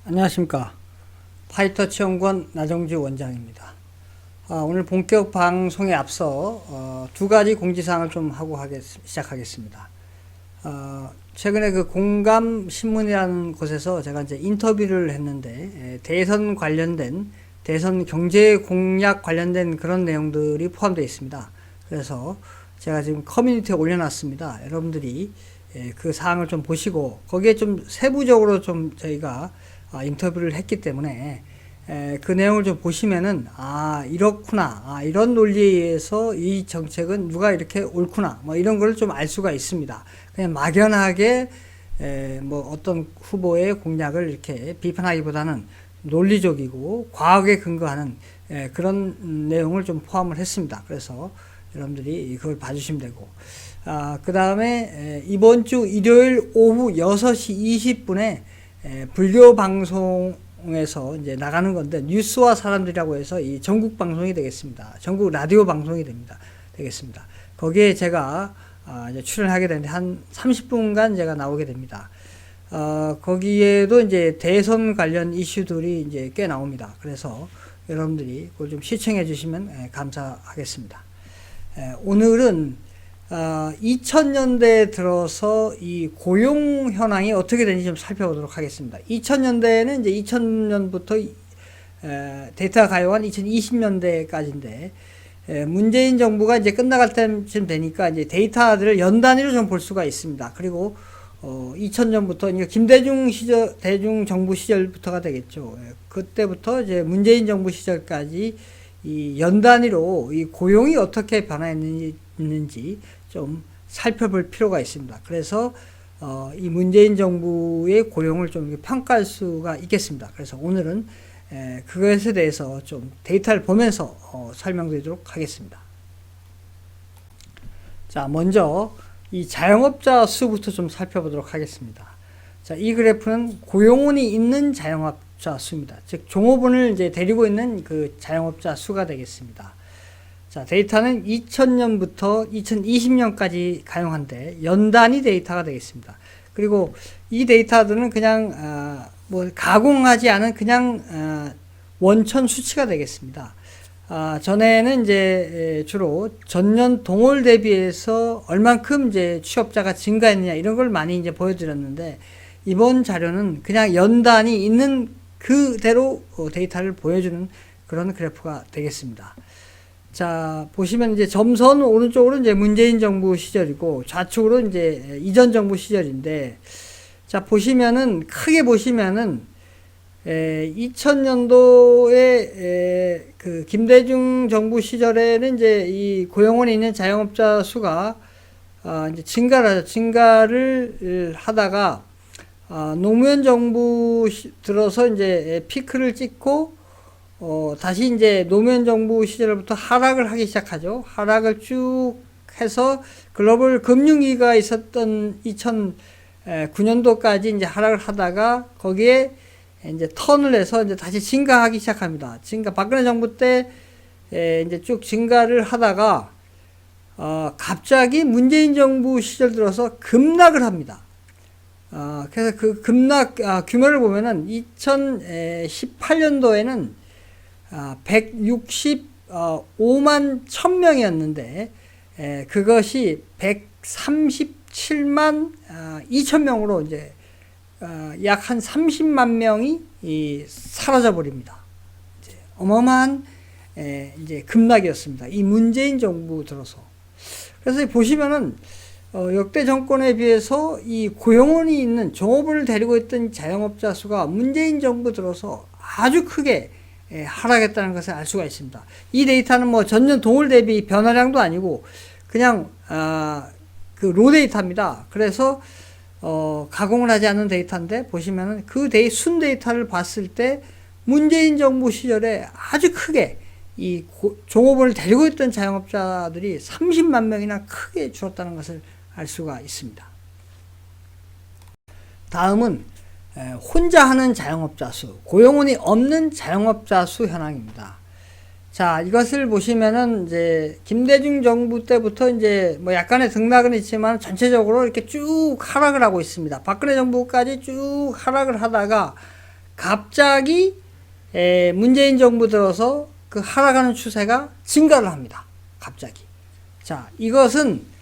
안녕하십니까. 파이터치 연구원 나정주 원장입니다. 오늘 본격 방송에 앞서 두 가지 공지사항을 좀 하고 시작하겠습니다. 최근에 그 공감신문이라는 곳에서 제가 이제 인터뷰를 했는데 대선 관련된 대선 경제 공약 관련된 그런 내용들이 포함되어 있습니다. 그래서 제가 지금 커뮤니티에 올려놨습니다. 여러분들이 그 사항을 좀 보시고 거기에 좀 세부적으로 좀 저희가 인터뷰를 했기 때문에 그 내용을 좀 보시면은 이렇구나, 이런 논리에 의해서 이 정책은 누가 이렇게 옳구나, 뭐 이런 걸 좀 알 수가 있습니다. 그냥 막연하게 뭐 어떤 후보의 공약을 이렇게 비판하기보다는 논리적이고 과학에 근거하는 그런 내용을 좀 포함을 했습니다. 그래서 여러분들이 그걸 봐주시면 되고, 그 다음에 이번 주 일요일 오후 6시 20분에 불교 방송에서 이제 나가는 건데, 뉴스와 사람들이라고 해서 이 전국 방송이 되겠습니다. 전국 라디오 방송이 되겠습니다. 거기에 제가 이제 출연하게 되는데 한 30분간 제가 나오게 됩니다. 거기에도 이제 대선 관련 이슈들이 이제 꽤 나옵니다. 그래서 여러분들이 그걸 좀 시청해 주시면 감사하겠습니다. 오늘은 2000년대에 들어서 이 고용 현황이 어떻게 되는지 좀 살펴보도록 하겠습니다. 2000년대에는 이제 2000년부터 데이터가 가용한 2020년대까지인데, 문재인 정부가 이제 끝나갈 때쯤 되니까 이제 데이터들을 연 단위로 좀 볼 수가 있습니다. 그리고 2000년부터 그러니까 김대중 대중 정부 시절부터가 되겠죠. 그때부터 이제 문재인 정부 시절까지 이 연 단위로 이 고용이 어떻게 변화했는지 좀 살펴볼 필요가 있습니다. 그래서 이 문재인 정부의 고용을 좀 평가할 수가 있겠습니다. 그래서 오늘은 그것에 대해서 좀 데이터를 보면서 설명드리도록 하겠습니다. 자, 먼저 이 자영업자 수부터 좀 살펴보도록 하겠습니다. 자, 이 그래프는 고용원이 있는 자영업자 수입니다. 즉 종업원을 이제 데리고 있는 그 자영업자 수가 되겠습니다. 자, 데이터는 2000년부터 2020년까지 가용한데 연단위 데이터가 되겠습니다. 그리고 이 데이터들은 그냥 뭐 가공하지 않은 그냥 원천 수치가 되겠습니다. 전에는 이제 주로 전년 동월 대비해서 얼만큼 이제 취업자가 증가했느냐 이런 걸 많이 이제 보여드렸는데, 이번 자료는 그냥 연단이 있는 그대로 데이터를 보여주는 그런 그래프가 되겠습니다. 자, 보시면 이제 점선 오른쪽으로 이제 문재인 정부 시절이고 좌측으로 이제 이전 정부 시절인데, 자, 보시면은 크게 보시면은 2000년도에 그 김대중 정부 시절에는 이제 이 고용원에 있는 자영업자 수가 이제 증가를 하다가 노무현 정부 들어서 이제 피크를 찍고 다시 이제 노무현 정부 시절부터 하락을 하기 시작하죠. 하락을 쭉 해서 글로벌 금융위기가 있었던 2009년도까지 이제 하락을 하다가 거기에 이제 턴을 해서 이제 다시 증가하기 시작합니다. 박근혜 정부 때 이제 쭉 증가를 하다가 갑자기 문재인 정부 시절 들어서 급락을 합니다. 그래서 그 급락 규모를 보면은 2018년도에는 165만 1000명이었는데 그것이 137만 2000명으로 이제 약 한 30만 명이 사라져 버립니다. 어마어마한 이제 급락이었습니다. 이 문재인 정부 들어서. 그래서 보시면은 역대 정권에 비해서 이 고용원이 있는 종업원을 데리고 있던 자영업자 수가 문재인 정부 들어서 아주 크게 하락했다는 것을 알 수가 있습니다. 이 데이터는 뭐 전년 동월 대비 변화량도 아니고 그냥 그 로 데이터입니다. 그래서 가공을 하지 않는 데이터인데, 보시면은 그 순 데이터를 봤을 때 문재인 정부 시절에 아주 크게 이 종업원을 데리고 있던 자영업자들이 30만 명이나 크게 줄었다는 것을 알 수가 있습니다. 다음은 혼자 하는 자영업자 수, 고용원이 없는 자영업자 수 현황입니다. 자, 이것을 보시면은 이제 김대중 정부 때부터 이제 뭐 약간의 등락은 있지만 전체적으로 이렇게 쭉 하락을 하고 있습니다. 박근혜 정부까지 쭉 하락을 하다가 갑자기 문재인 정부 들어서 그 하락하는 추세가 증가를 합니다. 갑자기. 자, 이것은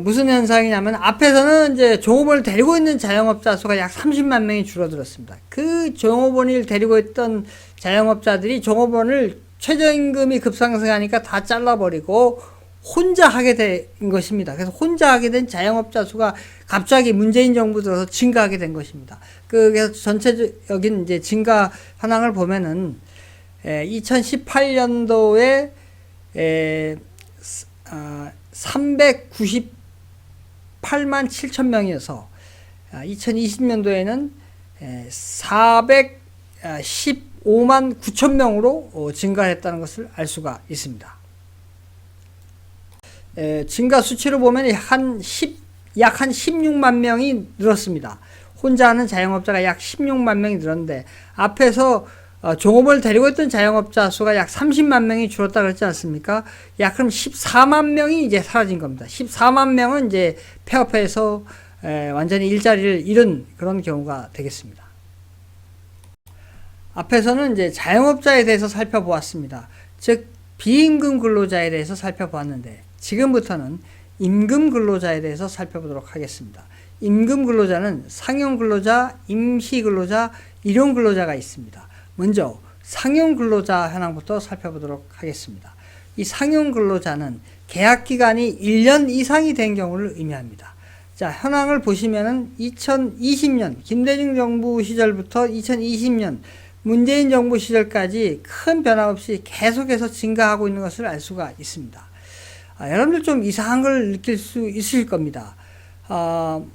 무슨 현상이냐면 앞에서는 이제 종업원을 데리고 있는 자영업자 수가 약 30만 명이 줄어들었습니다. 그 종업원을 데리고 있던 자영업자들이 종업원을 최저임금이 급상승하니까 다 잘라버리고 혼자 하게 된 것입니다. 그래서 혼자 하게 된 자영업자 수가 갑자기 문재인 정부 들어서 증가하게 된 것입니다. 그래서 전체적인 이제 증가 현황을 보면은 2018년도에 398만 7천 명이어서 2020년도에는 415만 9천 명으로 증가했다는 것을 알 수가 있습니다. 증가 수치로 보면 약 한 16만 명이 늘었습니다. 혼자 하는 자영업자가 약 16만 명이 늘었는데 앞에서 종업원을 데리고 있던 자영업자 수가 약 30만 명이 줄었다 그랬지 않습니까? 약 그럼 14만 명이 이제 사라진 겁니다. 14만 명은 이제 폐업해서 완전히 일자리를 잃은 그런 경우가 되겠습니다. 앞에서는 이제 자영업자에 대해서 살펴보았습니다. 즉 비임금 근로자에 대해서 살펴보았는데 지금부터는 임금 근로자에 대해서 살펴보도록 하겠습니다. 임금 근로자는 상용 근로자, 임시 근로자, 일용 근로자가 있습니다. 먼저 상용 근로자 현황부터 살펴보도록 하겠습니다. 이 상용 근로자는 계약 기간이 1년 이상이 된 경우를 의미합니다. 자, 현황을 보시면은 2020년 김대중 정부 시절부터 2020년 문재인 정부 시절까지 큰 변화 없이 계속해서 증가하고 있는 것을 알 수가 있습니다. 여러분들 좀 이상한 걸 느낄 수 있을 겁니다.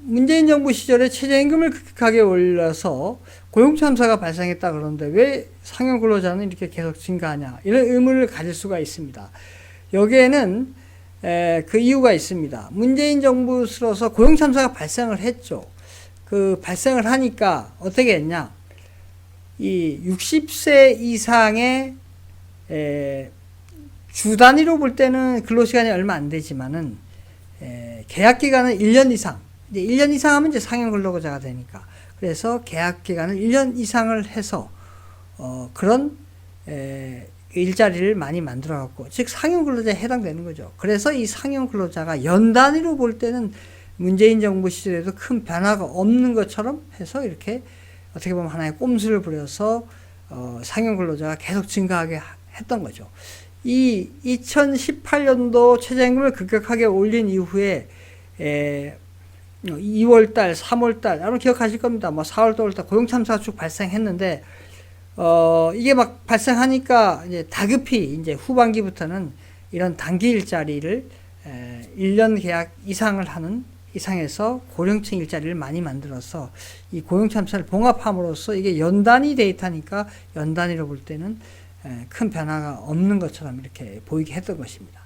문재인 정부 시절에 최저임금을 급격하게 올려서 고용참사가 발생했다 그러는데 왜 상용 근로자는 이렇게 계속 증가하냐 이런 의문을 가질 수가 있습니다. 여기에는 그 이유가 있습니다. 문재인 정부로서 고용참사가 발생을 했죠. 그 발생을 하니까 어떻게 했냐? 이 60세 이상의 주 단위로 볼 때는 근로시간이 얼마 안 되지만은 계약 기간은 1년 이상. 이제 1년 이상 하면 이제 상용 근로자가 되니까. 그래서 계약 기간을 1년 이상을 해서 그런 일자리를 많이 만들어 갖고 즉 상용 근로자에 해당되는 거죠. 그래서 이 상용 근로자가 연 단위로 볼 때는 문재인 정부 시절에도 큰 변화가 없는 것처럼 해서 이렇게 어떻게 보면 하나의 꼼수를 부려서 상용 근로자가 계속 증가하게 했던 거죠. 이 2018년도 최저임금을 급격하게 올린 이후에 2월달, 3월달, 여러분 기억하실 겁니다. 뭐 4월달, 5월달 고용참사가 쭉 발생했는데 이게 막 발생하니까 이제 다급히 이제 후반기부터는 이런 단기 일자리를 1년 계약 이상을 하는 이상에서 고령층 일자리를 많이 만들어서 이 고용참사를 봉합함으로써 이게 연단위 데이터니까 연단위로 볼 때는 큰 변화가 없는 것처럼 이렇게 보이게 했던 것입니다.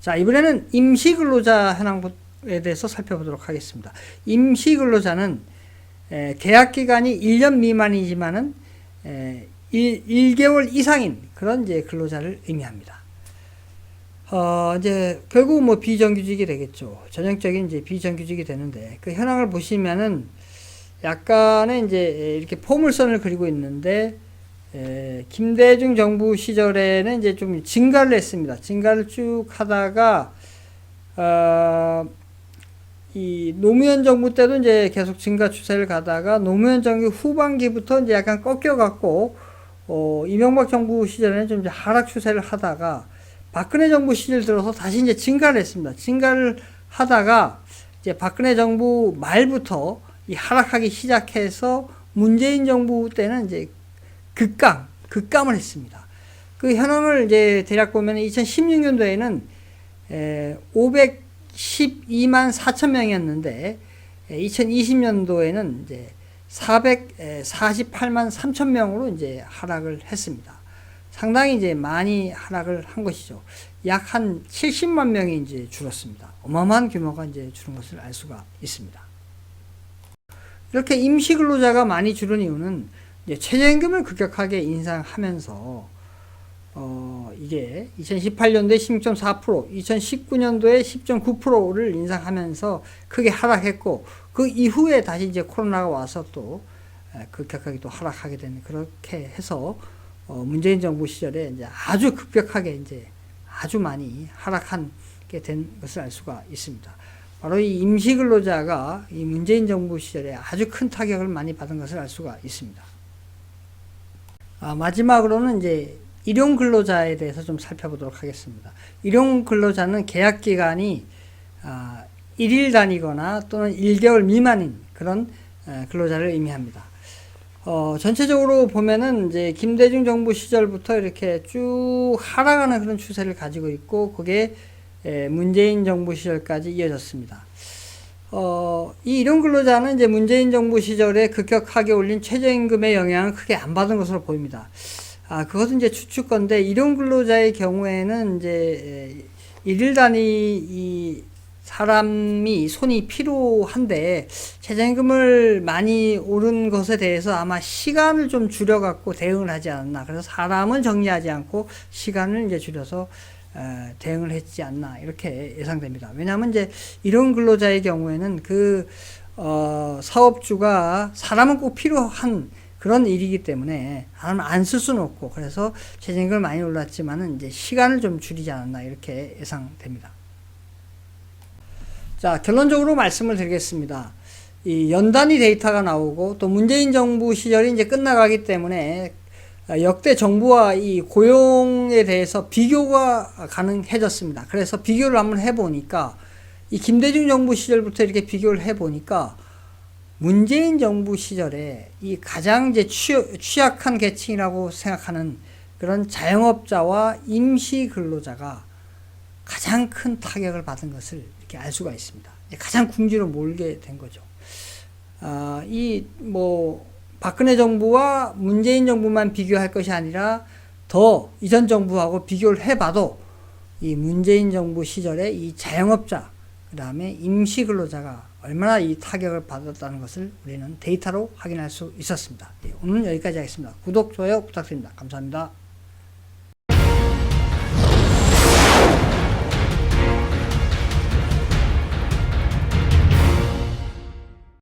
자, 이번에는 임시근로자 현황에 대해서 살펴보도록 하겠습니다. 임시근로자는 계약 기간이 1년 미만이지만은 1개월 이상인 그런 이제 근로자를 의미합니다. 이제 결국 뭐 비정규직이 되겠죠. 전형적인 이제 비정규직이 되는데 그 현황을 보시면은 약간의 이제 이렇게 포물선을 그리고 있는데 김대중 정부 시절에는 이제 좀 증가를 했습니다. 증가를 쭉 하다가 이 노무현 정부 때도 이제 계속 증가 추세를 가다가 노무현 정부 후반기부터 이제 약간 꺾여갖고 이명박 정부 시절에는 좀 이제 하락 추세를 하다가 박근혜 정부 시절 들어서 다시 이제 증가를 했습니다. 증가를 하다가 이제 박근혜 정부 말부터 이 하락하기 시작해서 문재인 정부 때는 이제 급감을 했습니다. 그 현황을 이제 대략 보면 2016년도에는 512만 4천 명이었는데 2020년도에는 이제 448만 3천 명으로 이제 하락을 했습니다. 상당히 이제 많이 하락을 한 것이죠. 약 한 70만 명이 이제 줄었습니다. 어마어마한 규모가 이제 줄은 것을 알 수가 있습니다. 이렇게 임시 근로자가 많이 줄은 이유는 이제 최저임금을 급격하게 인상하면서 이게 2018년도에 16.4%, 2019년도에 10.9%를 인상하면서 크게 하락했고 그 이후에 다시 이제 코로나가 와서 또 급격하게 또 하락하게 되는, 그렇게 해서 문재인 정부 시절에 이제 아주 급격하게 이제 아주 많이 하락하게 된 것을 알 수가 있습니다. 바로 이 임시근로자가 이 문재인 정부 시절에 아주 큰 타격을 많이 받은 것을 알 수가 있습니다. 마지막으로는 이제 일용근로자에 대해서 좀 살펴보도록 하겠습니다. 일용근로자는 계약기간이 1일 단위거나 또는 1개월 미만인 그런 근로자를 의미합니다. 전체적으로 보면은 이제 김대중 정부 시절부터 이렇게 쭉 하락하는 그런 추세를 가지고 있고, 그게 문재인 정부 시절까지 이어졌습니다. 이 일용근로자는 이제 문재인 정부 시절에 급격하게 올린 최저임금의 영향을 크게 안 받은 것으로 보입니다. 그것은 이제 추측건데, 일용근로자의 경우에는 이제 일일 단위 이 사람이 손이 필요한데, 최저임금을 많이 오른 것에 대해서 아마 시간을 좀 줄여갖고 대응을 하지 않았나. 그래서 사람은 정리하지 않고 시간을 이제 줄여서 대응을 했지 않나, 이렇게 예상됩니다. 왜냐하면 이제 이런 근로자의 경우에는 사업주가 사람은 꼭 필요한 그런 일이기 때문에 사람을 안 쓸 수는 없고, 그래서 최저임금을 많이 올랐지만은 이제 시간을 좀 줄이지 않았나, 이렇게 예상됩니다. 자, 결론적으로 말씀을 드리겠습니다. 이 연단위 데이터가 나오고, 또 문재인 정부 시절이 이제 끝나가기 때문에 역대 정부와 이 고용에 대해서 비교가 가능해졌습니다. 그래서 비교를 한번 해보니까, 이 김대중 정부 시절부터 이렇게 비교를 해보니까, 문재인 정부 시절에 이 가장 이제 취약한 계층이라고 생각하는 그런 자영업자와 임시근로자가 가장 큰 타격을 받은 것을 이렇게 알 수가 있습니다. 가장 궁지로 몰게 된 거죠. 박근혜 정부와 문재인 정부만 비교할 것이 아니라 더 이전 정부하고 비교를 해봐도 이 문재인 정부 시절에 이 자영업자, 그 다음에 임시근로자가 얼마나 이 타격을 받았다는 것을 우리는 데이터로 확인할 수 있었습니다. 오늘은 여기까지 하겠습니다. 구독, 좋아요 부탁드립니다. 감사합니다.